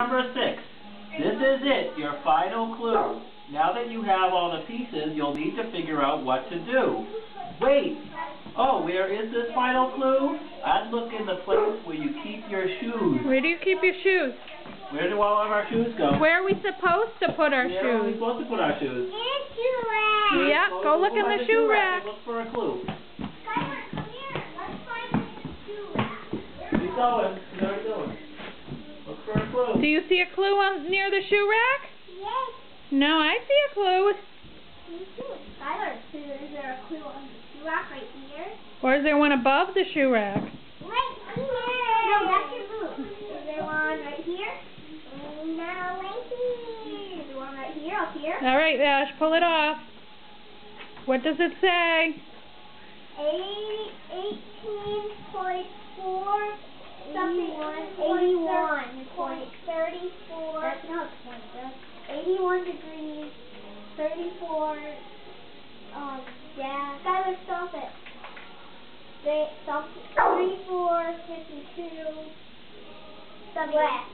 Number 6. This is it, your final clue. Now that you have all the pieces, you'll need to figure out what to do. Wait! Oh, where is this final clue? I'd look in the place where you keep your shoes. Where do you keep your shoes? Where do all of our shoes go? Where are we supposed to put our Where are we shoes? supposed to put our shoes? In the shoe rack. Yeah, go look in the shoe rack. Look for a clue. Skylar, come here. Let's find the shoe rack. Keep going. He's already going. Look for a clue. Do you see a clue near the shoe rack? Yes. No, I see a clue. Skylar, is there a clue on the shoe rack right here? Or is there one above the shoe rack? Right here. No, that's your boot. Is there one right here? No, right here. Is there one right here? Up here? All right, Ash, pull it off. What does it say? 18.4 something. 81.34. That's not point. That's 81 degrees. 34. Yeah. Skylar, stop it. Stop. 34, 52. The left.